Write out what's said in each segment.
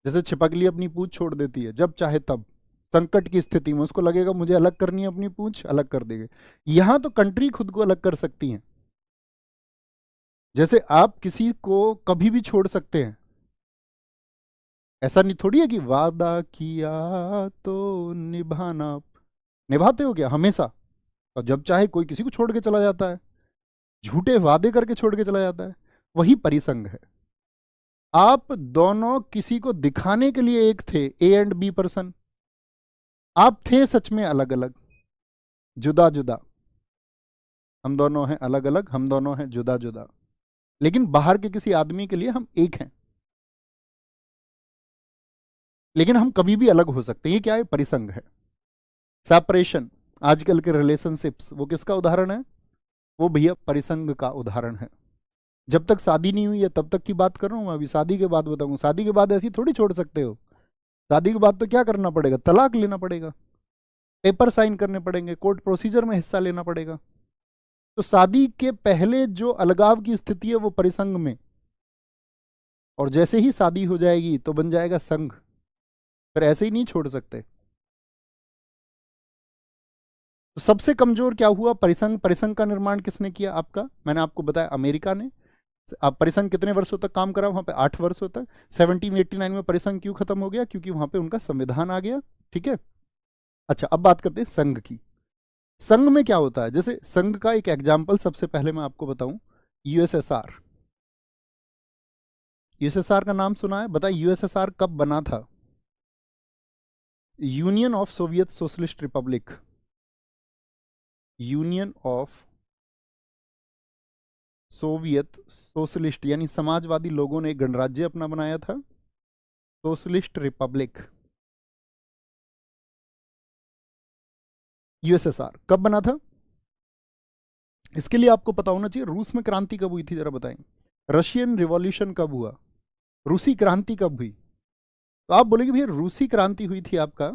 जैसे छिपकली अपनी पूंछ छोड़ देती है जब चाहे तब, संकट की स्थिति में उसको लगेगा मुझे अलग करनी है अपनी पूंछ, अलग कर देगी। यहां तो कंट्री खुद को अलग कर सकती है। जैसे आप किसी को कभी भी छोड़ सकते हैं, ऐसा नहीं थोड़ी है कि वादा किया तो निभाना, निभाते हो क्या हमेशा? और जब चाहे कोई किसी को छोड़ के चला जाता है, झूठे वादे करके छोड़ के चला जाता है। वही परिसंग है। आप दोनों किसी को दिखाने के लिए एक थे, ए एंड बी पर्सन, आप थे सच में अलग अलग, जुदा जुदा। हम दोनों हैं अलग अलग, हम दोनों हैं जुदा जुदा, लेकिन बाहर के किसी आदमी के लिए हम एक हैं। लेकिन हम कभी भी अलग हो सकते हैं। ये क्या है? परिसंग है, सेपरेशन। आजकल के रिलेशनशिप्स वो किसका उदाहरण है? वो भैया परिसंग का उदाहरण है। जब तक शादी नहीं हुई है तब तक की बात कर रहा हूं मैं, अभी शादी के बाद बताऊंगा। शादी के बाद ऐसी थोड़ी छोड़ सकते हो। शादी के बाद तो क्या करना पड़ेगा? तलाक लेना पड़ेगा, पेपर साइन करने पड़ेंगे, कोर्ट प्रोसीजर में हिस्सा लेना पड़ेगा। तो शादी के पहले जो अलगाव की स्थिति है वो परिसंग में, और जैसे ही शादी हो जाएगी तो बन जाएगा संघ। फिर ऐसे ही नहीं छोड़ सकते। तो सबसे कमजोर क्या हुआ? परिसंघ। परिसंघ का निर्माण किसने किया? आपका, मैंने आपको बताया, अमेरिका ने। अब परिसंघ कितने वर्षों तक काम करा वहां पे? 8 वर्षों तक। 1789 में परिसंघ क्यों खत्म हो गया? क्योंकि वहां पे उनका संविधान आ गया। ठीक है। अच्छा, अब बात करते हैं संघ की। संघ में क्या होता है? जैसे संघ का एक एग्जाम्पल सबसे पहले मैं आपको बताऊं, यूएसएसआर। यूएसएसआर का नाम सुना है? बताइए यूएसएसआर कब बना था? Union of Soviet socialist Republic. Union of Soviet socialist यानी समाजवादी लोगों ने एक गणराज्य अपना बनाया था, सोशलिस्ट रिपब्लिक, यूएसएसआर। कब बना था? इसके लिए आपको पता होना चाहिए रूस में क्रांति कब हुई थी, जरा बताएं। रशियन रिवॉल्यूशन कब हुआ? रूसी क्रांति कब हुई? तो आप बोलेंगे भैया रूसी क्रांति हुई थी आपका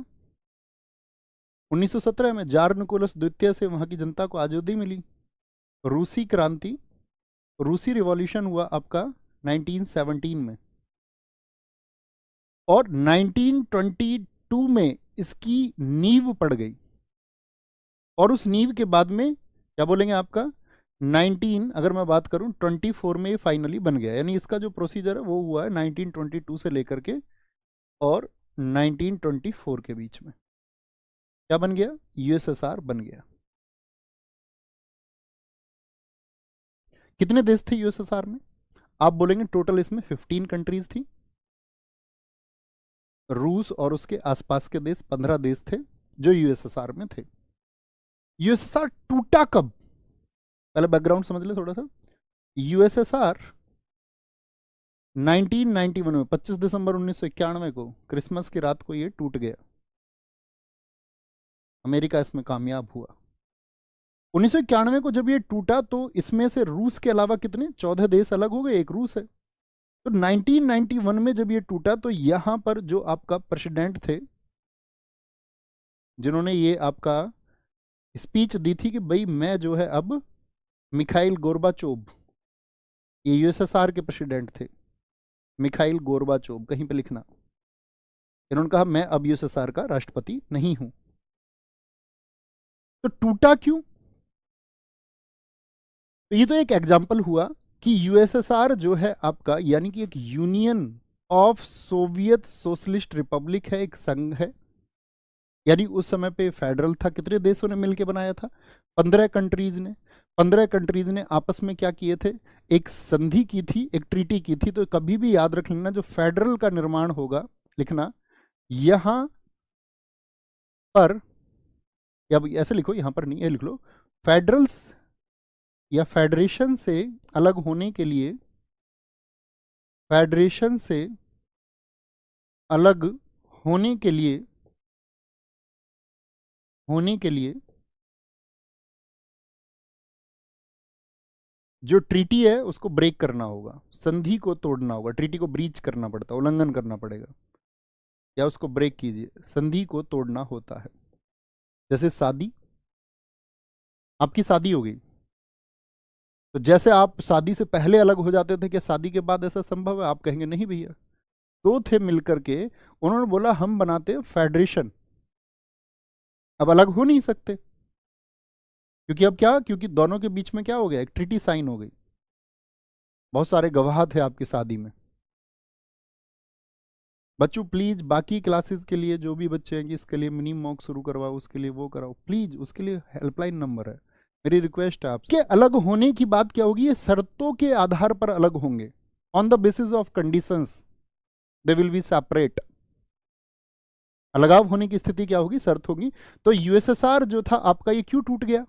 1917 में, जार निकोलस द्वितीय से वहां की जनता को आजादी मिली। रूसी क्रांति, रूसी रिवॉल्यूशन हुआ आपका 1917 में, और 1922 में इसकी नींव पड़ गई। और उस नींव के बाद में क्या बोलेंगे आपका 19, अगर मैं बात करूं 24 में फाइनली बन गया। यानी इसका जो प्रोसीजर है वो हुआ है 1922 से लेकर के और 1924 के बीच में। क्या बन गया? यूएसएसआर बन गया। कितने देश थे यूएसएसआर में? आप बोलेंगे टोटल इसमें 15 कंट्रीज थी। रूस और उसके आसपास के देश 15 देश थे जो यूएसएसआर में थे। यूएसएसआर टूटा कब? पहले बैकग्राउंड समझ ले थोड़ा सा। यूएसएसआर 1991 में 25 दिसंबर 1991 को क्रिसमस की रात को ये टूट गया। अमेरिका इसमें कामयाब हुआ। 1991 को जब ये टूटा तो इसमें से रूस के अलावा कितने 14 देश अलग हो गए, एक रूस है। तो 1991 में जब ये टूटा तो यहां पर जो आपका प्रेसिडेंट थे, जिन्होंने ये आपका स्पीच दी थी कि भाई मैं जो है अब, मिखाइल गोर्बाचोव, ये यूएसएसआर के प्रेसिडेंट थे, मिखाइल गोर्बाचोव, कहीं पे लिखना। इन्होंने कहा मैं अब यूएसएसआर का राष्ट्रपति नहीं हूं। तो टूटा क्यों? तो ये तो एक एग्जाम्पल हुआ कि यूएसएसआर जो है आपका, यानी कि एक union of Soviet socialist Republic है, एक संघ है। यानी उस समय पे फेडरल था। कितने देशों ने मिलकर बनाया था? 15 कंट्रीज ने। 15 कंट्रीज ने आपस में क्या किए थे? एक संधि की थी, एक ट्रीटी की थी। तो कभी भी याद रख लेना, जो फेडरल का निर्माण होगा, लिखना यहां पर, या ऐसे लिखो, यहां पर नहीं, ये लिख लो, फेडरल्स या फेडरेशन से अलग होने के लिए, फेडरेशन से अलग होने के लिए, होने के लिए जो ट्रीटी है उसको ब्रेक करना होगा, संधि को तोड़ना होगा। ट्रीटी को ब्रीच करना पड़ता है, उल्लंघन करना पड़ेगा, या उसको ब्रेक कीजिए, संधि को तोड़ना होता है। जैसे शादी, आपकी शादी हो गई, तो जैसे आप शादी से पहले अलग हो जाते थे, क्या शादी के बाद ऐसा संभव है? आप कहेंगे नहीं भैया। दो थे मिलकर के, उन्होंने बोला हम बनाते हैं फेडरेशन। अब अलग हो नहीं सकते, क्योंकि अब क्या, क्योंकि दोनों के बीच में क्या हो गया, एक ट्रीटी साइन हो गई। बहुत सारे गवाह थे आपकी शादी में। बच्चों प्लीज बाकी क्लासेस के लिए जो भी बच्चे हैं, इसके लिए मिनी मॉक शुरू करवाओ, उसके लिए वो कराओ प्लीज, उसके लिए हेल्पलाइन नंबर है, मेरी रिक्वेस्ट है आपसे। अलग होने की बात क्या होगी, ये शर्तों के आधार पर अलग होंगे, on the basis of conditions they will be separate. अलगाव होने की स्थिति क्या होगी, शर्त होगी। तो यूएसएसआर जो था आपका, ये क्यों टूट गया,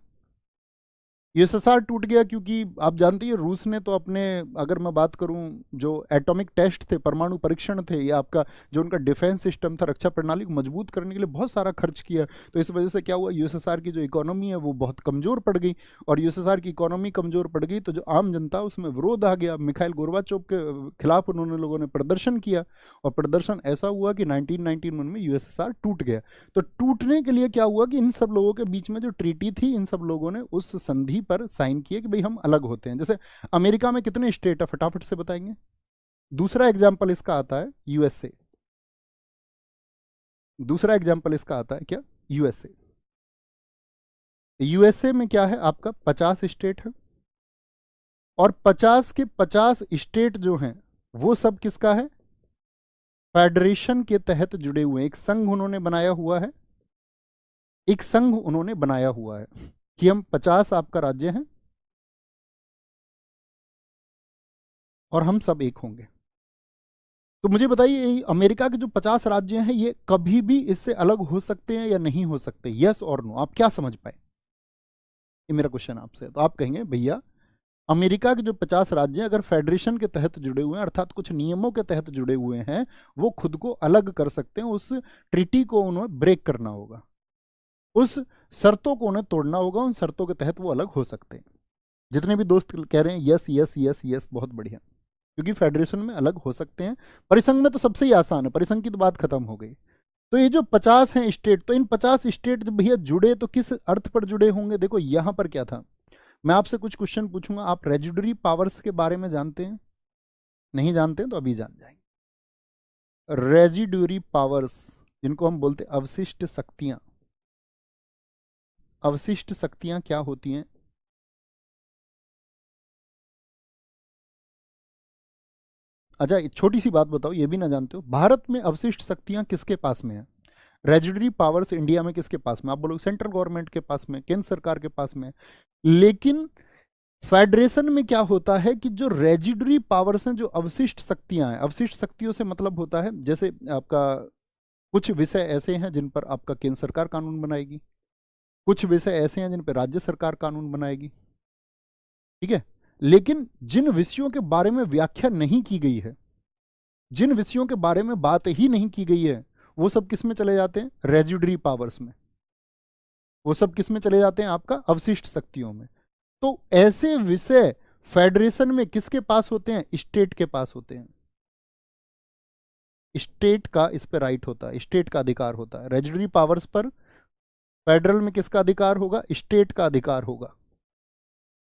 यूएसएसआर टूट गया क्योंकि आप जानते हैं रूस ने तो अपने, अगर मैं बात करूं, जो एटॉमिक टेस्ट थे, परमाणु परीक्षण थे, या आपका जो उनका डिफेंस सिस्टम था, रक्षा प्रणाली को मजबूत करने के लिए बहुत सारा खर्च किया। तो इस वजह से क्या हुआ, यूएसएसआर की जो इकोनॉमी है वो बहुत कमजोर पड़ गई, और यूएसएसआर की इकोनॉमी कमजोर पड़ गई तो जो आम जनता, उसमें विरोध आ गया। मिखाइल गोर्बाचोव के खिलाफ उन्होंने लोगों ने प्रदर्शन किया, और प्रदर्शन ऐसा हुआ कि 1991 में यूएसएसआर टूट गया। तो टूटने के लिए क्या हुआ कि इन सब लोगों के बीच में जो ट्रीटी थी, इन सब लोगों ने उस संधि पर साइन किए कि भाई हम अलग होते हैं। जैसे अमेरिका में कितने स्टेट है, फटाफट से बताएंगे। दूसरा एग्जांपल इसका आता है यूएसए। दूसरा एग्जांपल इसका आता है क्या, यूएसए। यूएसए में क्या है आपका, 50 स्टेट है, और 50 के 50 स्टेट जो हैं वो सब किसका है, फेडरेशन के तहत जुड़े हुए हैं। एक संघ उन्होंने बनाया हुआ है, एक संघ उन्होंने बनाया हुआ है कि हम 50 आपका राज्य हैं और हम सब एक होंगे। तो मुझे बताइए, ये अमेरिका के जो 50 राज्य हैं, ये कभी भी इससे अलग हो सकते हैं या नहीं हो सकते, यस और नो, आप क्या समझ पाए, ये मेरा क्वेश्चन आपसे है। तो आप कहेंगे भैया, अमेरिका के जो 50 राज्य अगर फेडरेशन के तहत जुड़े हुए हैं, अर्थात कुछ नियमों के तहत जुड़े हुए हैं, वो खुद को अलग कर सकते हैं। उस ट्रीटी को उन्हें ब्रेक करना होगा, उस शर्तों को उन्हें तोड़ना होगा, उन शर्तों के तहत वो अलग हो सकते हैं। जितने भी दोस्त कह रहे हैं यस यस यस यस, बहुत बढ़िया, क्योंकि फेडरेशन में अलग हो सकते हैं। परिसंघ में तो सबसे ही आसान है, परिसंघ की तो बात खत्म हो गई। तो ये जो 50 हैं स्टेट, तो इन 50 स्टेट जब भैया जुड़े तो किस अर्थ पर जुड़े होंगे। देखो यहां पर क्या था, मैं आपसे कुछ क्वेश्चन पूछूंगा, आप रेजिडरी पावर्स के बारे में जानते हैं, नहीं जानते हैं तो अभी जान जाएंगे। रेजिडरी पावर्स, जिनको हम बोलते हैं अवशिष्ट शक्तियां, अवशिष्ट शक्तियां क्या होती हैं। अच्छा एक छोटी सी बात बताओ, ये भी ना जानते हो, भारत में अवशिष्ट शक्तियां किसके पास में है, रेजिडरी पावर्स इंडिया में किसके पास में, आप बोलोगे सेंट्रल गवर्नमेंट के पास में, केंद्र सरकार के पास में। लेकिन फेडरेशन में क्या होता है कि जो रेजिडरी पावर्स हैं, जो अवशिष्ट शक्तियां हैं, अवशिष्ट शक्तियों से मतलब होता है, जैसे आपका कुछ विषय ऐसे हैं जिन पर आपका केंद्र सरकार कानून बनाएगी, कुछ विषय ऐसे हैं जिन पर राज्य सरकार कानून बनाएगी, ठीक है। लेकिन जिन विषयों के बारे में व्याख्या नहीं की गई है, जिन विषयों के बारे में बात ही नहीं की गई है, वो सब किस में चले जाते हैं, रेजिडरी पावर्स में, वो सब किस में चले जाते हैं, आपका अवशिष्ट शक्तियों में। तो ऐसे विषय फेडरेशन में किसके पास होते हैं, स्टेट के पास होते हैं। स्टेट का इस पर राइट होता है, स्टेट का अधिकार होता है रेजिडरी पावर्स पर। फेडरल में किसका अधिकार होगा, स्टेट का अधिकार होगा,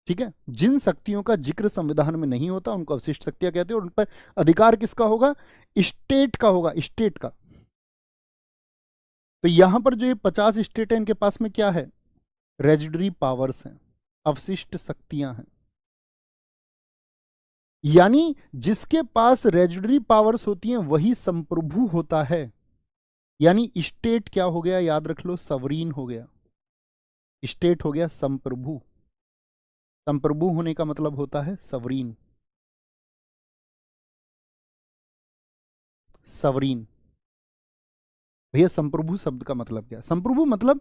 ठीक है। जिन शक्तियों का जिक्र संविधान में नहीं होता उनको अवशिष्ट शक्तियां कहते हैं, और उन पर अधिकार किसका होगा, स्टेट का होगा, स्टेट का। तो यहां पर जो ये 50 स्टेट है, इनके पास में क्या है, रेजिडरी पावर्स हैं, अवशिष्ट शक्तियां हैं। यानी जिसके पास रेजिडरी पावर्स होती हैं वही संप्रभु होता है। यानी स्टेट क्या हो गया, याद रख लो, सवरीन हो गया, स्टेट हो गया संप्रभु। संप्रभु होने का मतलब होता है सवरीन, सवरीन। भैया संप्रभु शब्द का मतलब क्या है, संप्रभु मतलब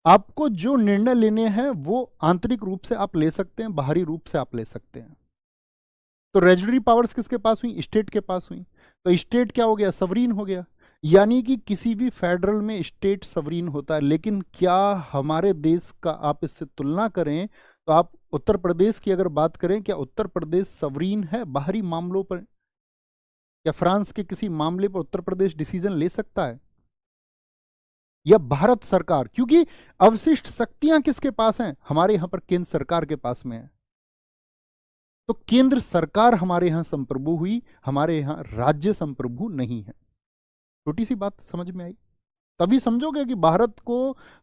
आपको जो निर्णय लेने हैं वो आंतरिक रूप से आप ले सकते हैं, बाहरी रूप से आप ले सकते हैं। तो रेजिडरी पावर्स किसके पास हुई, स्टेट के पास हुई। तो स्टेट क्या हो गया, सवरीन हो गया। यानी कि किसी भी फेडरल में स्टेट सवरीन होता है। लेकिन क्या हमारे देश का आप इससे तुलना करें तो आप उत्तर प्रदेश की अगर बात करें, क्या उत्तर प्रदेश सवरीन है बाहरी मामलों पर, या फ्रांस के किसी मामले पर उत्तर प्रदेश डिसीजन ले सकता है, या भारत सरकार, क्योंकि अवशिष्ट शक्तियां किसके पास हैं, हमारे यहां पर केंद्र सरकार के पास में है। तो केंद्र सरकार हमारे यहां संप्रभु हुई, हमारे यहां राज्य संप्रभु नहीं है। छोटी सी बात समझ में आई? तभी समझोगे कि भारत को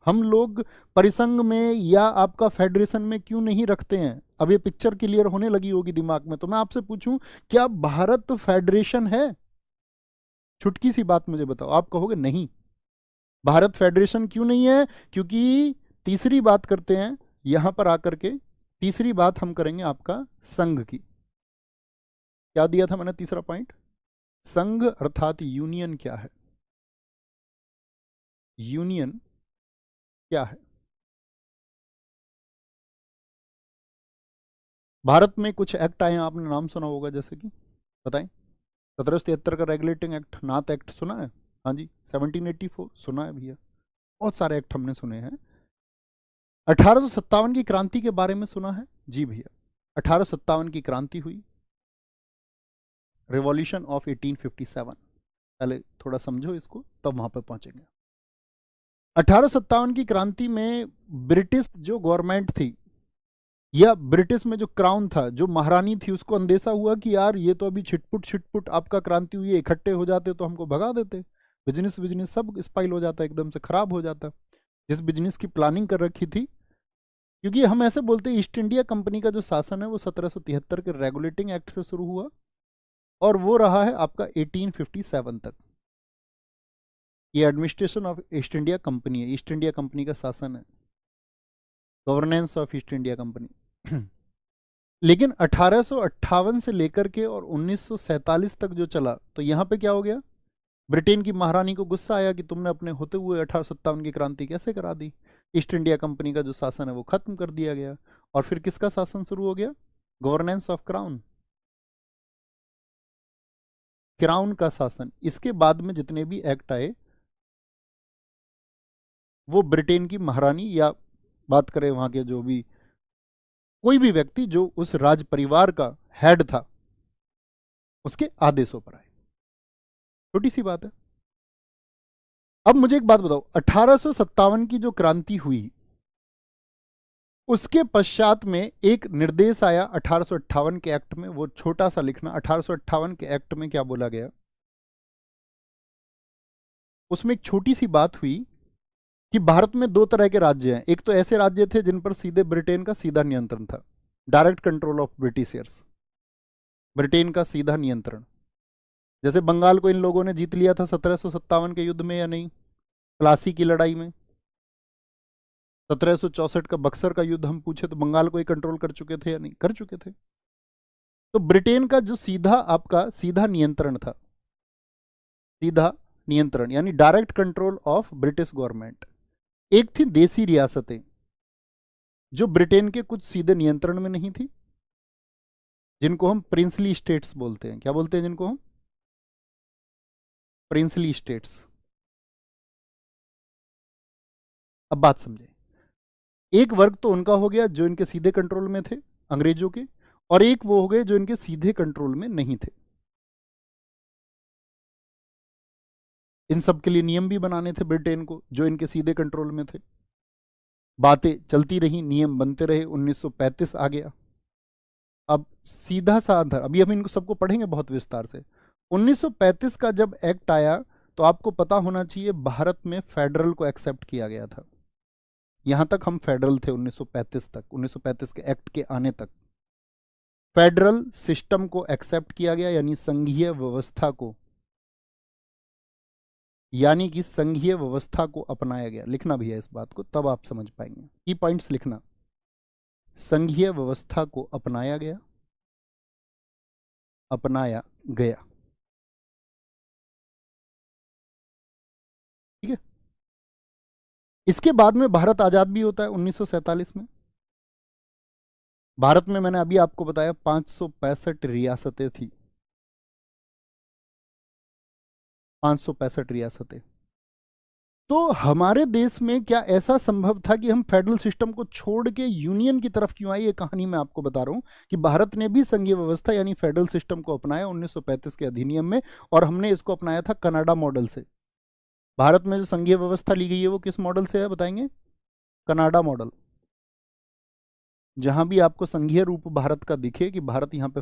हम लोग परिसंघ में या आपका फेडरेशन में क्यों नहीं रखते हैं। अब ये पिक्चर क्लियर होने लगी होगी दिमाग में। तो मैं आपसे पूछूं, क्या भारत फेडरेशन है? छुटकी सी बात मुझे बताओ। आप कहोगे नहीं, भारत फेडरेशन क्यों नहीं है? क्योंकि तीसरी बात करते हैं यहां पर आकर के, तीसरी बात हम करेंगे आपका संघ की। क्या दिया था मैंने तीसरा पॉइंट? संघ अर्थात यूनियन क्या है? यूनियन क्या है? भारत में कुछ एक्ट आए हैं, आपने नाम सुना होगा, जैसे कि बताएं। 1773 का रेगुलेटिंग एक्ट, नाथ एक्ट सुना है? हाँ जी। 1784 सुना है भैया? बहुत सारे एक्ट हमने सुने हैं। 1857 की क्रांति के बारे में सुना है? जी भैया, 1857 की क्रांति हुई, रिवॉल्यूशन ऑफ 1857। पहले थोड़ा समझो इसको, तब वहां पर पहुंचेंगे। 1857 की क्रांति में ब्रिटिश जो गवर्नमेंट थी, या ब्रिटिश में जो क्राउन था, जो महारानी थी, उसको अंदेशा हुआ कि यार ये तो अभी छिटपुट आपका क्रांति हुई है, इकट्ठे हो जाते तो हमको भगा देते, बिजनेस बिजनेस सब स्पाइल हो जाता, एकदम से खराब हो जाता, जिस बिजनेस की प्लानिंग कर रखी थी। क्योंकि हम ऐसे बोलते हैं, ईस्ट इंडिया कंपनी का जो शासन है वो 1773 के रेगुलेटिंग एक्ट से शुरू हुआ और वो रहा है आपका 1857 तक। ये administration of east India company है, ईस्ट इंडिया कंपनी का शासन है, governance of east India company. लेकिन 1858 से लेकर के और 1947 तक जो चला, तो यहां पे क्या हो गया? ब्रिटेन की महारानी को गुस्सा आया कि तुमने अपने होते हुए 1857 की क्रांति कैसे करा दी। ईस्ट इंडिया कंपनी का जो शासन है वो खत्म कर दिया गया और फिर किसका शासन शुरू हो गया? गवर्नेंस ऑफ क्राउन, क्राउन का शासन। इसके बाद में जितने भी एक्ट आए वो ब्रिटेन की महारानी, या बात करें वहां के जो भी कोई भी व्यक्ति जो उस राज परिवार का हेड था, उसके आदेशों पर आए। छोटी सी बात है। अब मुझे एक बात बताओ, 1857 की जो क्रांति हुई उसके पश्चात में एक निर्देश आया 1858 के एक्ट में, वो छोटा सा लिखना। 1858 के एक्ट में क्या बोला गया? उसमें एक छोटी सी बात हुई कि भारत में दो तरह के राज्य हैं। एक तो ऐसे राज्य थे जिन पर सीधे ब्रिटेन का सीधा नियंत्रण था, direct control of Britishers, Britain का सीधा नियंत्रण। जैसे बंगाल को इन लोगों ने जीत लिया था 1757 के युद्ध में, या नहीं? प्लासी की लड़ाई में 1764 का बक्सर का युद्ध हम पूछे तो बंगाल को ही कंट्रोल कर चुके थे, या नहीं? कर चुके थे। तो ब्रिटेन का जो सीधा आपका सीधा नियंत्रण था, सीधा नियंत्रण यानी direct control of British government. एक थी देसी रियासतें जो ब्रिटेन के कुछ सीधे नियंत्रण में नहीं थी, जिनको हम प्रिंसली स्टेट्स बोलते हैं। क्या बोलते हैं जिनको हम? Princely states. अब बात समझे, एक वर्ग तो उनका हो गया जो इनके सीधे कंट्रोल में थे, अंग्रेजों के, और एक वो हो गए जो इनके सीधे कंट्रोल में नहीं थे। इन सब के लिए नियम भी बनाने थे ब्रिटेन को, जो इनके सीधे कंट्रोल में थे। बातें चलती रही, नियम बनते रहे, 1935 आ गया। अब सीधा सा आधार, अभी हम इनको सबको पढ़ेंगे बहुत विस्तार से। 1935 का जब एक्ट आया तो आपको पता होना चाहिए भारत में फेडरल को एक्सेप्ट किया गया था। यहां तक हम फेडरल थे 1935 तक, 1935 के एक्ट के आने तक फेडरल सिस्टम को एक्सेप्ट किया गया, यानी संघीय व्यवस्था को, यानी कि संघीय व्यवस्था को अपनाया गया। लिखना भी है इस बात को, तब आप समझ पाएंगे। की पॉइंट्स लिखना, संघीय व्यवस्था को अपनाया गया, अपनाया गया। ठीक है। इसके बाद में भारत आजाद भी होता है 1947 में। भारत में मैंने अभी आपको बताया 565 रियासतें थी, 565 रियासतें। तो हमारे देश में क्या ऐसा संभव था कि हम फेडरल सिस्टम को छोड़ के यूनियन की तरफ क्यों आए? ये कहानी मैं आपको बता रहा हूं कि भारत ने भी संघीय व्यवस्था यानी फेडरल सिस्टम को अपनाया 1935 के अधिनियम में, और हमने इसको अपनाया था कनाडा मॉडल से। भारत में जो संघीय व्यवस्था ली गई है वो किस मॉडल से है बताएंगे? Canada model. जहां भी आपको संघीय रूप भारत का दिखे कि भारत यहाँ पे